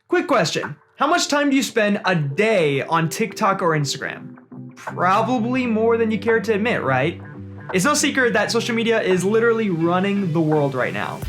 Quick question. How much time do you spend a day on TikTok or Instagram? Probably more than you care to admit, right? It's no secret that social media is literally running the world right now.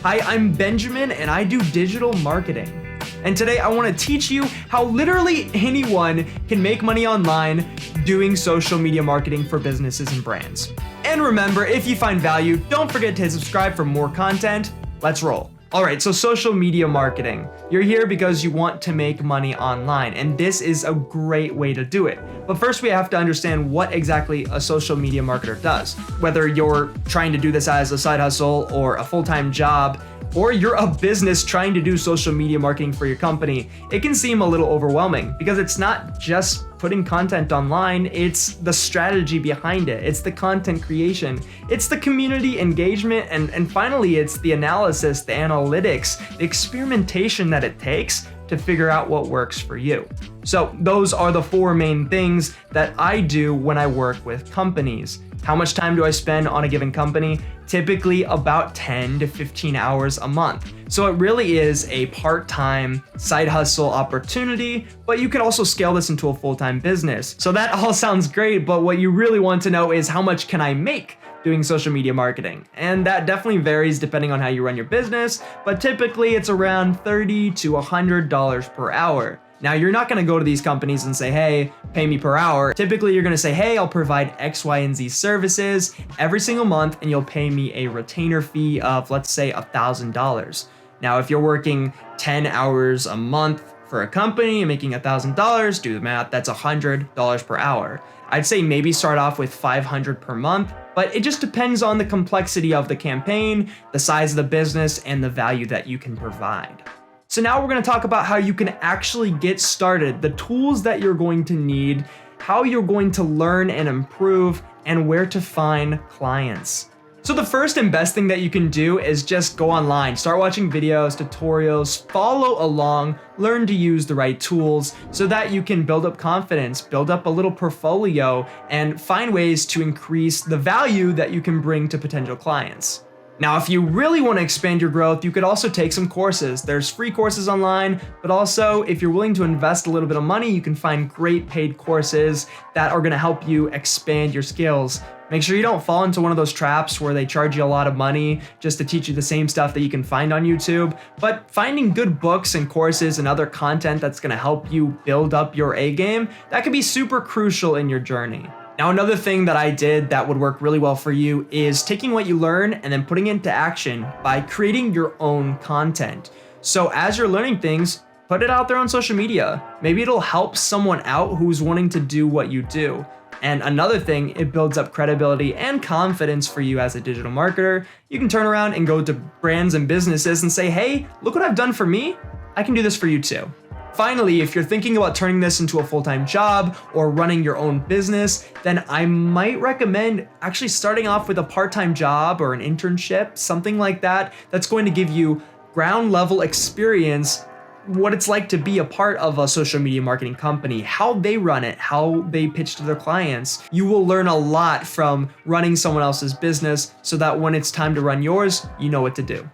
Hi, I'm Benjamin and I do digital marketing. And today I want to teach you how literally anyone can make money online doing social media marketing for businesses and brands. And remember, if you find value, don't forget to hit subscribe for more content. Let's roll. All right, so social media marketing. You're here because you want to make money online, and this is a great way to do it. But first we have to understand what exactly a social media marketer does. Whether you're trying to do this as a side hustle or a full-time job, or you're a business trying to do social media marketing for your company, it can seem a little overwhelming because it's not just putting content online, it's the strategy behind it, it's the content creation, it's the community engagement, and finally it's the analysis, the analytics, the experimentation that it takes to figure out what works for you. So those are the four main things that I do when I work with companies. How much time do I spend on a given company? Typically about 10 to 15 hours a month. So it really is a part-time side hustle opportunity, but you can also scale this into a full-time business. So that all sounds great, but what you really want to know is how much can I make doing social media marketing? And that definitely varies depending on how you run your business, but typically it's around $30 to $100 per hour. Now, you're not going to go to these companies and say, hey, pay me per hour. Typically, you're going to say, hey, I'll provide X, Y, and Z services every single month, and you'll pay me a retainer fee of, let's say, $1,000. Now, if you're working 10 hours a month for a company and making $1,000, do the math, that's $100 per hour. I'd say maybe start off with $500 per month, but it just depends on the complexity of the campaign, the size of the business, and the value that you can provide. So now we're going to talk about how you can actually get started, the tools that you're going to need, how you're going to learn and improve, and where to find clients. So the first and best thing that you can do is just go online, start watching videos, tutorials, follow along, learn to use the right tools so that you can build up confidence, build up a little portfolio, and find ways to increase the value that you can bring to potential clients. Now, if you really want to expand your growth, you could also take some courses. There's free courses online, but also if you're willing to invest a little bit of money, you can find great paid courses that are going to help you expand your skills. Make sure you don't fall into one of those traps where they charge you a lot of money just to teach you the same stuff that you can find on YouTube, but finding good books and courses and other content that's going to help you build up your A game, that could be super crucial in your journey. Now, another thing that I did that would work really well for you is taking what you learn and then putting it into action by creating your own content. So as you're learning things, put it out there on social media. Maybe it'll help someone out who's wanting to do what you do. And another thing, it builds up credibility and confidence for you as a digital marketer. You can turn around and go to brands and businesses and say, hey, look what I've done for me. I can do this for you too. Finally, if you're thinking about turning this into a full-time job or running your own business, then I might recommend actually starting off with a part-time job or an internship, something like that, that's going to give you ground level experience, what it's like to be a part of a social media marketing company, how they run it, how they pitch to their clients. You will learn a lot from running someone else's business so that when it's time to run yours, you know what to do.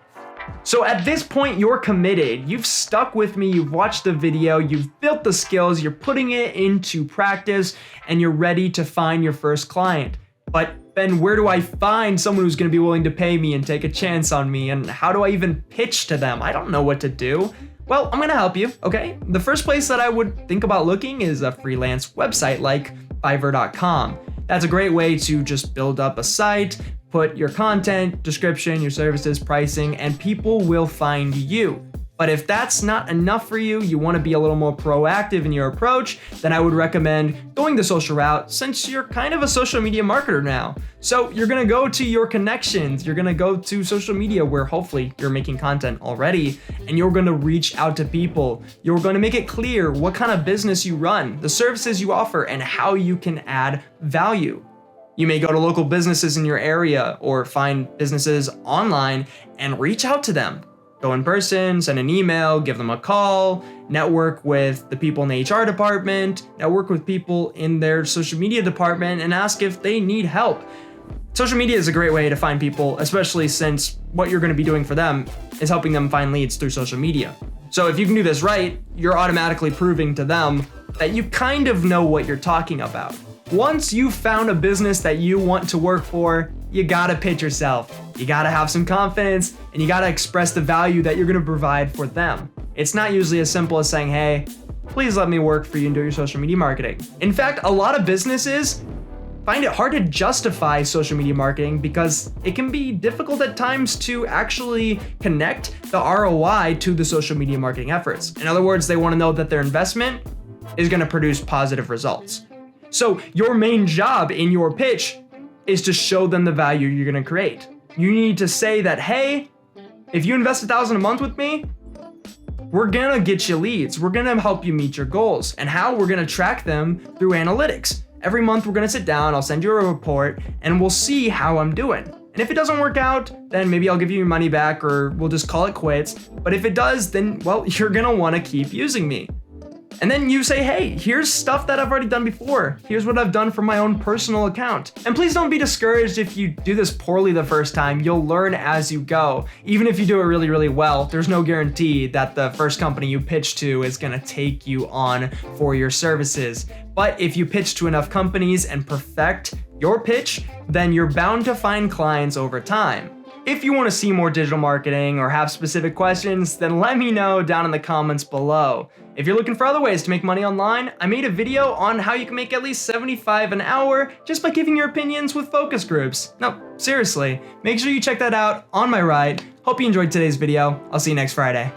So at this point, you're committed. You've stuck with me, you've watched the video, you've built the skills, you're putting it into practice, and you're ready to find your first client. But Ben, where do I find someone who's going to be willing to pay me and take a chance on me? And how do I even pitch to them? I don't know what to do. Well, I'm going to help you, okay? The first place that I would think about looking is a freelance website like Fiverr.com. That's a great way to just build up a site, put your content, description, your services, pricing, and people will find you. But if that's not enough for you, you want to be a little more proactive in your approach, then I would recommend going the social route since you're kind of a social media marketer now. So you're going to go to your connections, you're going to go to social media where hopefully you're making content already, and you're going to reach out to people. You're going to make it clear what kind of business you run, the services you offer, and how you can add value. You may go to local businesses in your area or find businesses online and reach out to them. Go in person, send an email, give them a call, network with the people in the HR department, network with people in their social media department, and ask if they need help. Social media is a great way to find people, especially since what you're going to be doing for them is helping them find leads through social media. So if you can do this right, you're automatically proving to them that you kind of know what you're talking about. Once you've found a business that you want to work for, you gotta pitch yourself. You gotta have some confidence, and you gotta express the value that you're gonna provide for them. It's not usually as simple as saying, hey, please let me work for you and do your social media marketing. In fact, a lot of businesses find it hard to justify social media marketing because it can be difficult at times to actually connect the ROI to the social media marketing efforts. In other words, they want to know that their investment is going to produce positive results. So your main job in your pitch is to show them the value you're going to create. You need to say that, hey, if you invest $1,000 a month with me, we're gonna get you leads. We're gonna help you meet your goals. And how? We're gonna track them through analytics. Every month we're gonna sit down, I'll send you a report, and we'll see how I'm doing. And if it doesn't work out, then maybe I'll give you your money back or we'll just call it quits. But if it does, then, well, you're gonna wanna keep using me. And then you say, hey, here's stuff that I've already done before. Here's what I've done for my own personal account. And please don't be discouraged if you do this poorly the first time. You'll learn as you go. Even if you do it really, really well, there's no guarantee that the first company you pitch to is gonna take you on for your services. But if you pitch to enough companies and perfect your pitch, then you're bound to find clients over time. If you want to see more digital marketing or have specific questions, then let me know down in the comments below. If you're looking for other ways to make money online, I made a video on how you can make at least $75 an hour just by giving your opinions with focus groups. No, seriously, make sure you check that out on my right. Hope you enjoyed today's video. I'll see you next Friday.